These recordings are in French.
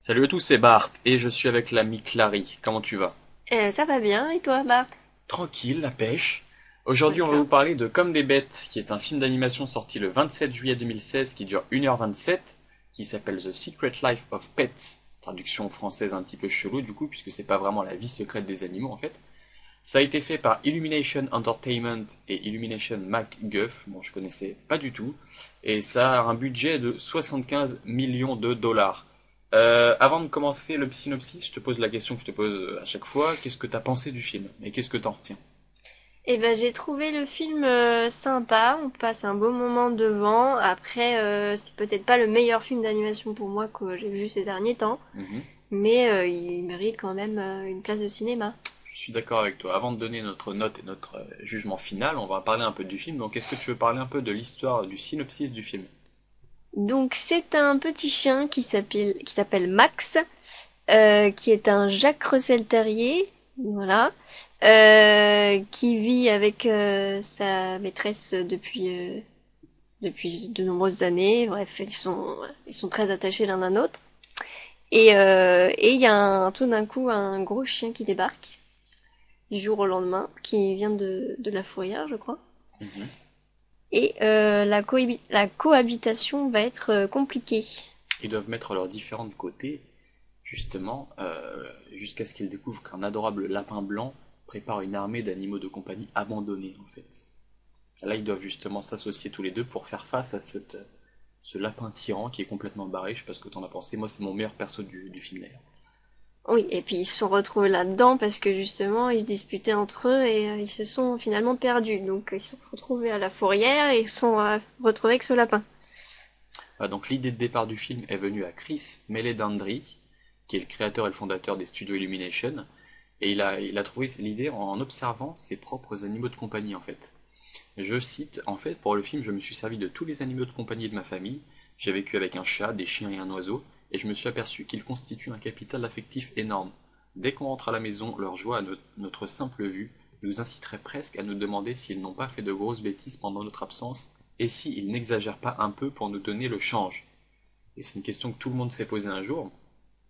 Salut à tous, c'est Bart et je suis avec l'ami Clary. Comment tu vas? Ça va bien, et toi, Bart? Tranquille, la pêche. Aujourd'hui, on va vous D'accord. parler de Comme des bêtes, qui est un film d'animation sorti le 27 juillet 2016 qui dure 1h27, qui s'appelle The Secret Life of Pets. Traduction française un petit peu chelou du coup, puisque c'est pas vraiment la vie secrète des animaux en fait. Ça a été fait par Illumination Entertainment et Illumination MacGuff, bon je connaissais pas du tout, et ça a un budget de 75 millions de dollars. Avant de commencer le synopsis, je te pose la question que je te pose à chaque fois, qu'est-ce que t'as pensé du film et qu'est-ce que t'en retiens? Eh ben, j'ai trouvé le film sympa, on passe un beau moment devant. Après, c'est peut-être pas le meilleur film d'animation pour moi que j'ai vu ces derniers temps, Mhm. mais il mérite quand même une place de cinéma. Je suis d'accord avec toi. Avant de donner notre note et notre jugement final, on va parler un peu du film. Donc est-ce que tu veux parler un peu de l'histoire, du synopsis du film? Donc, c'est un petit chien qui s'appelle Max, qui est un Jack Russell Terrier, voilà, qui vit avec sa maîtresse depuis de nombreuses années. Bref, ils sont très attachés l'un à l'autre. Et il y a tout d'un coup un gros chien qui débarque du jour au lendemain, qui vient de la fourrière, je crois. Mhm. Et la cohabitation va être compliquée. Ils doivent mettre leurs différents de côté justement, jusqu'à ce qu'ils découvrent qu'un adorable lapin blanc prépare une armée d'animaux de compagnie abandonnés, en fait. Là, ils doivent justement s'associer tous les deux pour faire face à ce lapin tyran qui est complètement barré. Je sais pas ce que t'en as pensé. Moi, c'est mon meilleur perso du film d'ailleurs. Oui, et puis ils se sont retrouvés là-dedans parce que justement ils se disputaient entre eux et ils se sont finalement perdus. Donc ils se sont retrouvés à la fourrière et ils se sont retrouvés avec ce lapin. Donc, l'idée de départ du film est venue à Chris Meledandri, qui est le créateur et le fondateur des studios Illumination. Et il a trouvé l'idée en observant ses propres animaux de compagnie, en fait. Je cite, en fait, pour le film, je me suis servi de tous les animaux de compagnie de ma famille. J'ai vécu avec un chat, des chiens et un oiseau, et je me suis aperçu qu'ils constituent un capital affectif énorme. Dès qu'on rentre à la maison, leur joie à notre simple vue nous inciterait presque à nous demander s'ils n'ont pas fait de grosses bêtises pendant notre absence, et s'ils n'exagèrent pas un peu pour nous donner le change. Et c'est une question que tout le monde s'est posée un jour.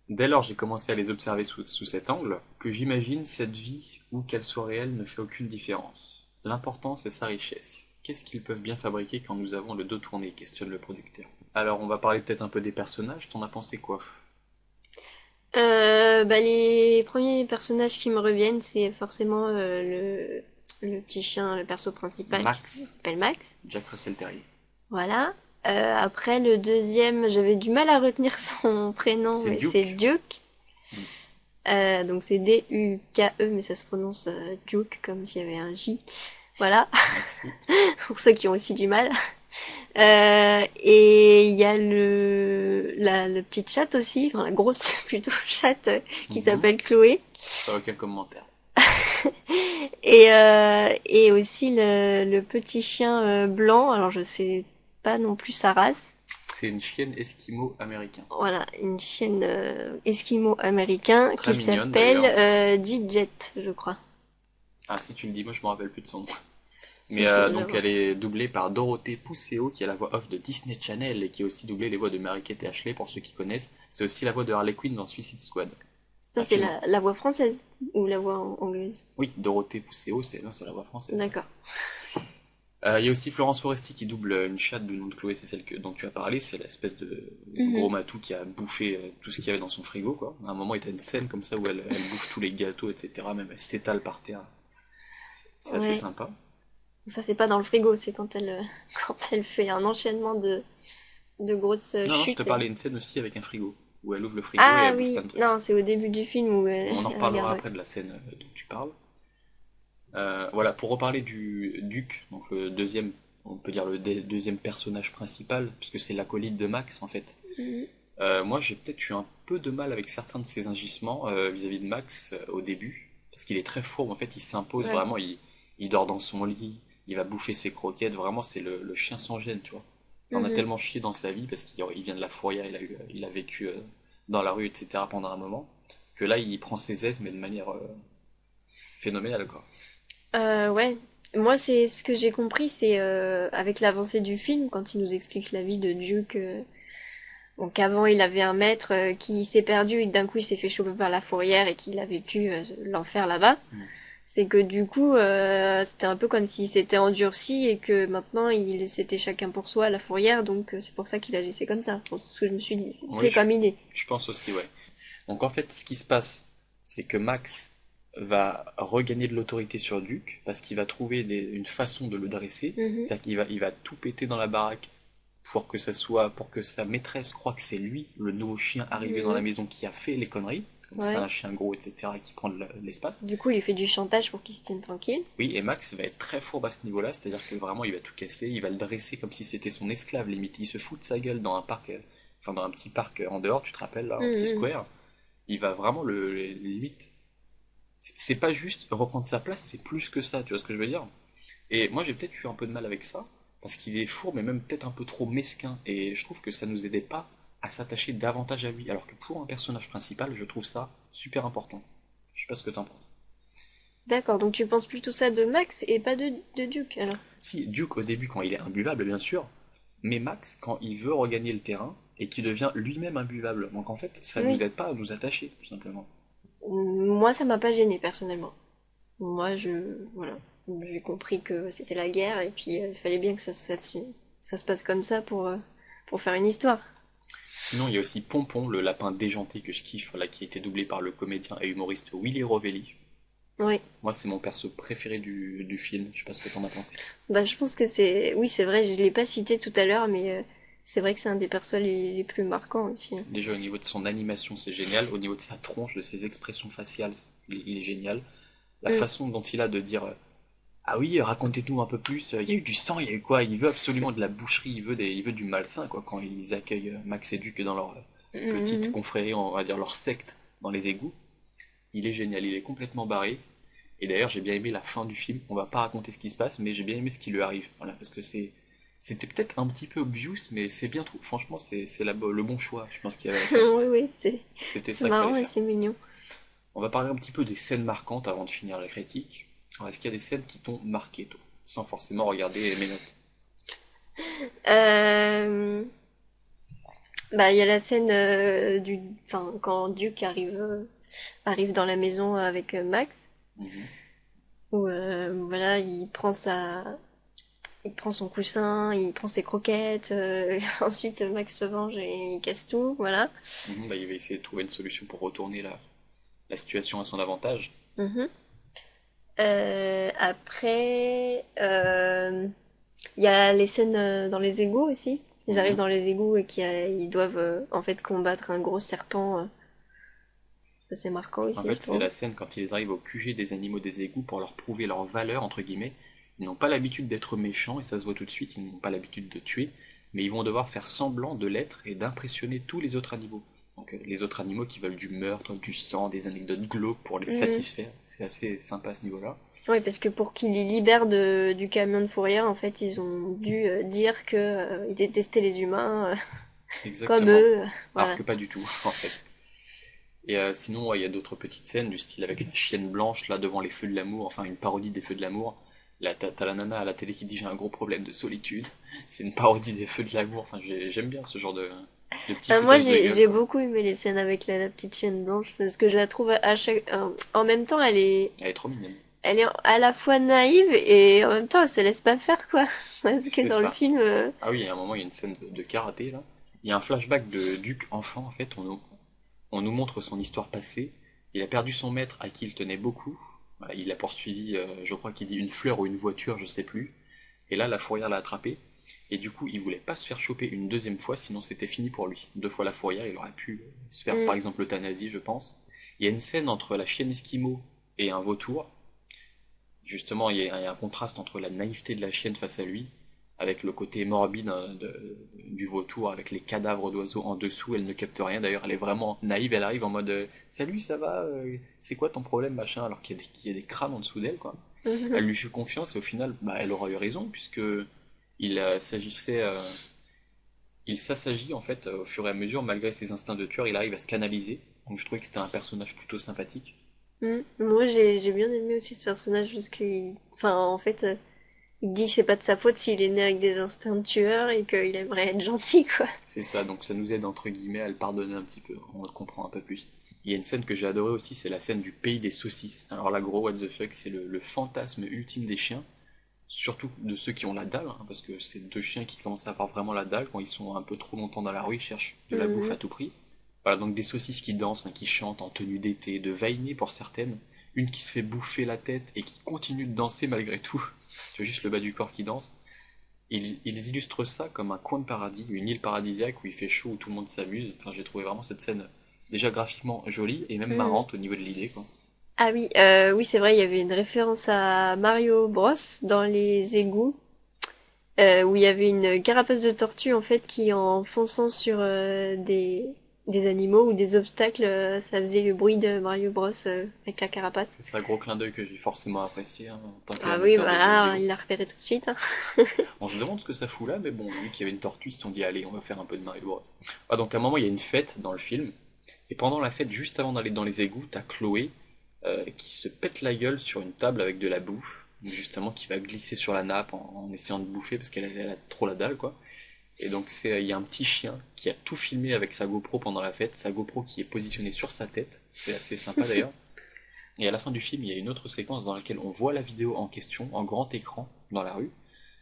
Dès lors, j'ai commencé à les observer sous cet angle, que j'imagine cette vie, ou qu'elle soit réelle, ne fait aucune différence. L'important, c'est sa richesse. Qu'est-ce qu'ils peuvent bien fabriquer quand nous avons le dos tourné questionne le producteur. Alors, on va parler peut-être un peu des personnages, t'en as pensé quoi? Bah, les premiers personnages qui me reviennent, c'est forcément le petit chien, le perso principal qui Max, s'appelle Max. Jack Russell Terrier. Voilà. Après, le deuxième, j'avais du mal à retenir son prénom, C'est mais c'est Duke. Duke. Hmm, Donc c'est Duke, mais ça se prononce Duke comme s'il y avait un J. Voilà, merci. pour ceux qui ont aussi du mal. Et il y a le petite chatte aussi, enfin la grosse plutôt chatte qui Mhm. s'appelle Chloé. Aucun commentaire. Et aussi le petit chien blanc, alors je sais pas non plus sa race. C'est une chienne esquimau américain. Voilà, une chienne esquimau américain Très qui mignonne s'appelle d'ailleurs. Didget, je crois. Ah, si tu le dis, moi je me rappelle plus de son nom. Si Mais je donc le... elle est doublée par Dorothée Pousseau, qui est la voix off de Disney Channel et qui a aussi doublé les voix de Mary-Kate et Ashley pour ceux qui connaissent. C'est aussi la voix de Harley Quinn dans Suicide Squad, Ça un c'est film. la voix française ou la voix anglaise. Oui, Dorothée Pousseau, c'est non, c'est la voix française. D'accord. Il y a aussi Florence Foresti qui double une chatte du nom de Chloé, c'est celle dont tu as parlé, c'est l'espèce de Mhm. gros matou qui a bouffé tout ce qu'il y avait dans son frigo, quoi. À un moment, il y a une scène comme ça où elle bouffe tous les gâteaux, etc. Même elle s'étale par terre. C'est assez Ouais. sympa. Ça c'est pas dans le frigo, c'est quand elle quand elle fait un enchaînement de grosses Non, non, je te chutes. parlais d'une scène aussi avec un frigo, où elle ouvre le frigo et Ah elle bouffe plein oui, de trucs. non, c'est au début du film où elle, On en elle reparlera regarde. Ouais. après de la scène dont tu parles. Voilà, pour reparler du Duc, donc le deuxième, on peut dire le deuxième personnage principal, puisque c'est l'acolyte de Max en fait. Mhm. Moi, j'ai peut-être eu un peu de mal avec certains de ses agissements vis-à-vis de Max au début, parce qu'il est très fourbe, en fait, il s'impose Ouais. vraiment, il dort dans son lit, il va bouffer ses croquettes, vraiment, c'est le chien sans gêne, tu vois. Il en a Mhm. tellement chié dans sa vie, parce qu'il vient de la fourrière, il a vécu dans la rue, etc. pendant un moment, que là, il prend ses aises, mais de manière phénoménale, quoi. Ouais. Moi, c'est ce que j'ai compris, c'est avec l'avancée du film, quand il nous explique la vie de Duke Donc avant, il avait un maître qui s'est perdu et que d'un coup, il s'est fait choper par la fourrière et qu'il a vécu l'enfer là-bas. Mm. C'est que du coup, c'était un peu comme s'il s'était endurci et que maintenant, il c'était chacun pour soi à la fourrière. Donc c'est pour ça qu'il agissait comme ça. C'est ce que je me suis dit. Il Oui, fait comme il est. je pense aussi, ouais. Donc en fait, ce qui se passe, c'est que Max va regagner de l'autorité sur Duke parce qu'il va trouver une façon de le dresser. Mhm. C'est-à-dire il va tout péter dans la baraque pour que sa maîtresse croie que c'est lui, le nouveau chien arrivé dans la Mhm. maison qui a fait les conneries. Comme c'est un Ouais. chien gros, etc., qui prend de l'espace. Du coup, il lui fait du chantage pour qu'il se tienne tranquille. Oui, et Max va être très fourbe à ce niveau-là, c'est-à-dire que vraiment il va tout casser, il va le dresser comme si c'était son esclave, limite. Il se fout de sa gueule dans un parc, enfin dans un petit parc en dehors, tu te rappelles, là, un petit Mhm. square. Il va vraiment limite. C'est pas juste reprendre sa place, c'est plus que ça, tu vois ce que je veux dire? Et moi j'ai peut-être eu un peu de mal avec ça, parce qu'il est fourbe, mais même peut-être un peu trop mesquin, et je trouve que ça nous aidait pas à s'attacher davantage à lui, alors que pour un personnage principal, je trouve ça super important. Je sais pas ce que t'en penses. D'accord, donc tu penses plutôt ça de Max et pas de Duke alors. Si, Duke au début quand il est imbuvable, bien sûr, mais Max quand il veut regagner le terrain, et qu'il devient lui-même imbuvable. Donc en fait, ça nous Oui. aide pas à nous attacher, tout simplement. Moi, ça m'a pas gêné personnellement. Moi, voilà, j'ai compris que c'était la guerre et puis il fallait bien que ça se passe comme ça pour faire une histoire. Sinon, il y a aussi Pompon, le lapin déjanté que je kiffe, là, qui a été doublé par le comédien et humoriste Willy Rovelli. Oui, Moi, c'est mon perso préféré du film. Je sais pas ce que t'en as pensé. bah je pense que oui, c'est vrai, je l'ai pas cité tout à l'heure, mais c'est vrai que c'est un des persos les plus marquants aussi, hein. Déjà, au niveau de son animation, c'est génial. Au niveau de sa tronche, de ses expressions faciales, il est génial. La Mm. façon dont il a de dire ah oui, racontez-nous un peu plus. Il y a eu du sang, il y a eu quoi? Il veut absolument de la boucherie, il veut du malsain, quoi, quand ils accueillent Max et Duke dans leur Mm, petite mm, confrérie, on va dire leur secte, dans les égouts. Il est génial, il est complètement barré. Et d'ailleurs, j'ai bien aimé la fin du film. On va pas raconter ce qui se passe, mais j'ai bien aimé ce qui lui arrive. Voilà, parce que c'était peut-être un petit peu obvious, mais c'est bien trop. Franchement, c'est le bon choix, je pense qu'il y avait à faire. mm. Oui, oui, C'était c'est ça qu'il fallait marrant et faire. c'est mignon. On va parler un petit peu des scènes marquantes avant de finir la critique. Alors, est-ce qu'il y a des scènes qui t'ont marqué, toi, sans forcément regarder mes notes? Euh, Bah, il y a la scène enfin, quand Duke arrive dans la maison avec Max, Mhm. où voilà, il prend son coussin, il prend ses croquettes, ensuite Max se venge et il casse tout, voilà. Mhm, bah, il va essayer de trouver une solution pour retourner la situation à son avantage. Mhm. Après, il y a les scènes dans les égouts aussi. Ils arrivent Mhm. dans les égouts et ils doivent en fait combattre un gros serpent. Ça c'est marquant En aussi, je fait, c'est trouve. la scène quand ils arrivent au QG des animaux des égouts pour leur prouver leur valeur, entre guillemets. Ils n'ont pas l'habitude d'être méchants, et ça se voit tout de suite, ils n'ont pas l'habitude de tuer, mais ils vont devoir faire semblant de l'être et d'impressionner tous les autres animaux. Donc les autres animaux qui veulent du meurtre, du sang, des anecdotes glauques pour les Mhm. satisfaire. C'est assez sympa à ce niveau-là. Oui, parce que pour qu'ils les libèrent du camion de fourrière, en fait, ils ont dû dire que ils détestaient les humains comme Exactement. eux, Alors voilà. que pas du tout, en fait. Et sinon, ouais, il y a d'autres petites scènes du style avec la chienne blanche là devant les feux de l'amour, enfin une parodie des feux de l'amour. Là, t'as la nana à la télé qui dit j'ai un gros problème de solitude. C'est une parodie des feux de l'amour. Enfin, j'aime bien ce genre de petit Moi, foutage de gueule, j'ai quoi. beaucoup aimé les scènes avec la petite chienne blanche parce que je la trouve en même temps, Elle est trop mignonne. elle est à la fois naïve et en même temps, elle se laisse pas faire, quoi. Parce que C'est dans le ça. film, Ah oui, à un moment, il y a une scène de karaté là. Il y a un flashback de Duc enfant, en fait. On nous montre son histoire passée. Il a perdu son maître à qui il tenait beaucoup. Voilà, il a poursuivi, je crois qu'il dit une fleur ou une voiture, je sais plus. Et là, la fourrière l'a attrapé. Et du coup, il voulait pas se faire choper une deuxième fois, sinon c'était fini pour lui. Deux fois la fourrière, il aurait pu se faire par mm, exemple euthanasie, je pense. Il y a une scène entre la chienne esquimau et un vautour. Justement, il y a un contraste entre la naïveté de la chienne face à lui, avec le côté morbide du vautour, avec les cadavres d'oiseaux en dessous. Elle ne capte rien, d'ailleurs, elle est vraiment naïve. Elle arrive en mode salut, ça va c'est quoi ton problème, machin, alors qu'il y a des crânes en dessous d'elle, quoi. mhm. Elle lui fait confiance et au final, bah, elle aura eu raison, puisque il s'agissait. Il s'assagit en fait au fur et à mesure, malgré ses instincts de tueur, il arrive à se canaliser. Donc je trouvais que c'était un personnage plutôt sympathique. Moi, j'ai bien aimé aussi ce personnage parce que, enfin, en fait, Il dit que c'est pas de sa faute s'il est né avec des instincts de tueur et qu'il aimerait être gentil, quoi. C'est ça, donc ça nous aide entre guillemets à le pardonner un petit peu, on le comprend un peu plus. Il y a une scène que j'ai adorée aussi, c'est la scène du pays des saucisses. Alors là, gros, what the fuck, c'est le fantasme ultime des chiens, surtout de ceux qui ont la dalle, hein, parce que c'est deux chiens qui commencent à avoir vraiment la dalle quand ils sont un peu trop longtemps dans la rue, ils cherchent de la bouffe à Mhm. tout prix. Voilà, donc des saucisses qui dansent, hein, qui chantent en tenue d'été, de vainer pour certaines, une qui se fait bouffer la tête et qui continue de danser malgré tout. Tu vois juste le bas du corps qui danse. Ils illustrent ça comme un coin de paradis, une île paradisiaque où il fait chaud, où tout le monde s'amuse. Enfin, j'ai trouvé vraiment cette scène déjà graphiquement jolie et même Mhm. marrante au niveau de l'idée, quoi. Ah oui, oui, c'est vrai, il y avait une référence à Mario Bros dans les égouts, où il y avait une carapace de tortue en fait qui en fonçant sur des animaux ou des obstacles, ça faisait le bruit de Mario Bros avec la carapace. C'est ça, gros clin d'œil que j'ai forcément apprécié, hein, en tant Ah oui, qu'amateur de jeux voilà, vidéo. il l'a repéré tout de suite, hein. On se demande ce que ça fout là, mais bon, vu qu'il y avait une tortue, ils se sont dit, allez, on va faire un peu de Mario Bros. Ah, donc à un moment, il y a une fête dans le film, et pendant la fête, juste avant d'aller dans les égouts, t'as Chloé qui se pète la gueule sur une table avec de la bouffe, justement qui va glisser sur la nappe en essayant de bouffer parce elle a trop la dalle, quoi. Et donc il y a un petit chien qui a tout filmé avec sa GoPro pendant la fête, sa GoPro qui est positionnée sur sa tête, c'est assez sympa d'ailleurs. Et à la fin du film, il y a une autre séquence dans laquelle on voit la vidéo en question en grand écran dans la rue,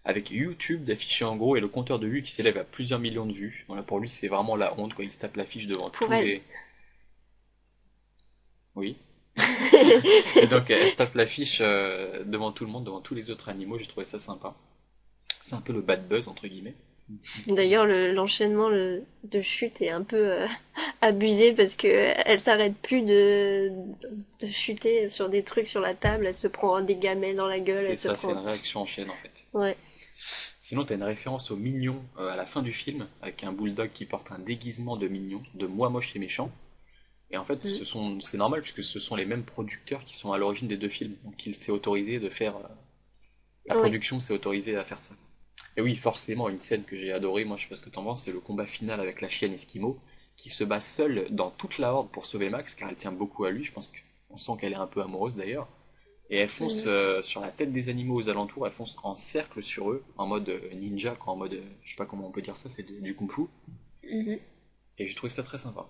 avec YouTube d'afficher en gros et le compteur de vues qui s'élève à plusieurs millions de vues. Voilà, pour lui, c'est vraiment la honte, quoi. Il se tape l'affiche devant Pour tous elle. les. Oui. Et donc, elle se tape l'affiche devant tout le monde, devant tous les autres animaux. J'ai trouvé ça sympa. C'est un peu le bad buzz, entre guillemets. D'ailleurs, l'enchaînement de chute est un peu abusé parce que elle s'arrête plus de chuter sur des trucs sur la table, elle se prend des gamelles dans la gueule, C'est elle se ça, c'est une prend. réaction en chaîne en fait. Ouais. Sinon, t'as une référence au Mignon à la fin du film, avec un bulldog qui porte un déguisement de Mignon, de Moi Moche et Méchant. Et en fait, Mm. c'est normal puisque ce sont les mêmes producteurs qui sont à l'origine des deux films. Donc, il s'est autorisé de faire, la Ouais. production s'est autorisée à faire ça. Et oui, forcément, une scène que j'ai adorée, moi je sais pas ce que t'en penses, c'est le combat final avec la chienne Esquimau, qui se bat seule dans toute la horde pour sauver Max, car elle tient beaucoup à lui, je pense qu'on sent qu'elle est un peu amoureuse d'ailleurs. Et elle fonce Mhm. sur la tête des animaux aux alentours, elle fonce en cercle sur eux, en mode ninja, quoi, en mode, je sais pas comment on peut dire ça, c'est du kung fu. Mhm. Et j'ai trouvé ça très sympa.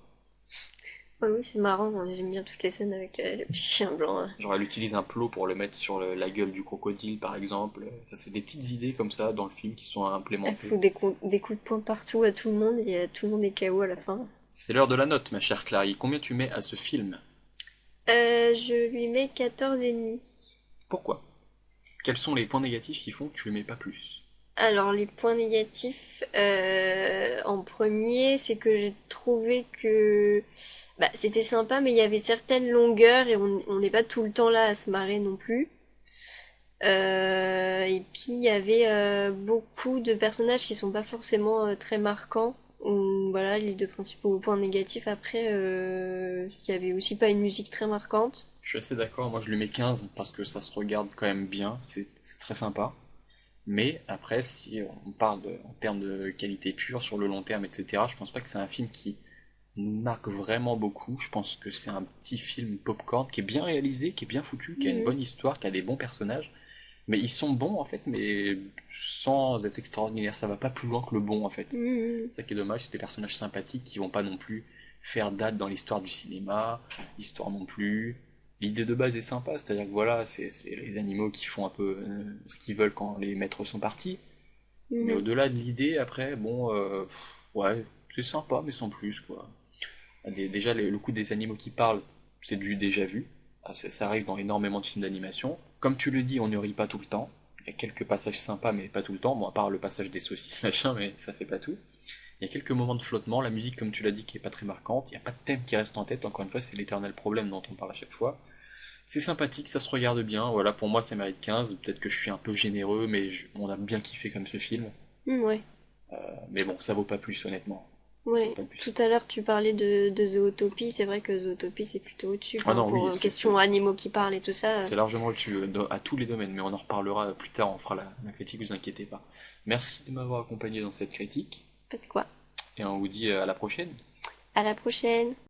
Ouais, oui, c'est marrant, moi, j'aime bien toutes les scènes avec le petit chien blanc, hein. Genre elle utilise un plot pour le mettre sur la gueule du crocodile par exemple. Ça, c'est des petites idées comme ça dans le film qui sont Elle implémentées. fout des coups de poing partout à tout le monde et tout le monde est KO à la fin. C'est l'heure de la note, ma chère Clary. Combien tu mets à ce film? Je lui mets 14,5. Pourquoi? Quels sont les points négatifs qui font que tu le mets pas plus? Alors, les points négatifs, en premier, c'est que j'ai trouvé que bah, c'était sympa, mais il y avait certaines longueurs et on n'est pas tout le temps là à se marrer non plus. Et puis, il y avait beaucoup de personnages qui sont pas forcément très marquants. Voilà, les deux principaux points négatifs. Après, il y avait aussi pas une musique très marquante. Je suis assez d'accord, moi je lui mets 15 parce que ça se regarde quand même bien, c'est très sympa. Mais après, si on parle en termes de qualité pure sur le long terme, etc., je pense pas que c'est un film qui nous marque vraiment beaucoup. Je pense que c'est un petit film popcorn qui est bien réalisé, qui est bien foutu, qui a une Mhm. bonne histoire, qui a des bons personnages. Mais ils sont bons en fait, mais sans être extraordinaire. Ça va pas plus loin que le bon en fait. Mhm. C'est ça qui est dommage, c'est des personnages sympathiques qui vont pas non plus faire date dans l'histoire du cinéma, l'histoire non plus. L'idée de base est sympa, c'est-à-dire que voilà, c'est les animaux qui font un peu ce qu'ils veulent quand les maîtres sont partis. Mais Mhm. au-delà de l'idée, après, bon, ouais, c'est sympa, mais sans plus, quoi. Déjà, le coup des animaux qui parlent, c'est du déjà vu. Ah, ça arrive dans énormément de films d'animation. Comme tu le dis, on ne rit pas tout le temps. Il y a quelques passages sympas, mais pas tout le temps. Bon, à part le passage des saucisses, machin, mais ça fait pas tout. Il y a quelques moments de flottement. La musique, comme tu l'as dit, qui est pas très marquante. Il n'y a pas de thème qui reste en tête. Encore une fois, c'est l'éternel problème dont on parle à chaque fois. C'est sympathique, ça se regarde bien. Voilà, pour moi, ça mérite 15. Peut-être que je suis un peu généreux, mais on a bien kiffé comme ce film. Ouais. Mais bon, ça vaut pas plus, honnêtement. Ça vaut Ouais, pas tout plus. à l'heure tu parlais de Zootopie, c'est vrai que Zootopie c'est plutôt au-dessus, Ah enfin non, pour oui, question animaux qui parlent et tout ça. c'est largement au-dessus, à tous les domaines, mais on en reparlera plus tard, on fera la critique, vous inquiétez pas. Merci de m'avoir accompagné dans cette critique, Pas de quoi. et on vous dit à la prochaine. À la prochaine.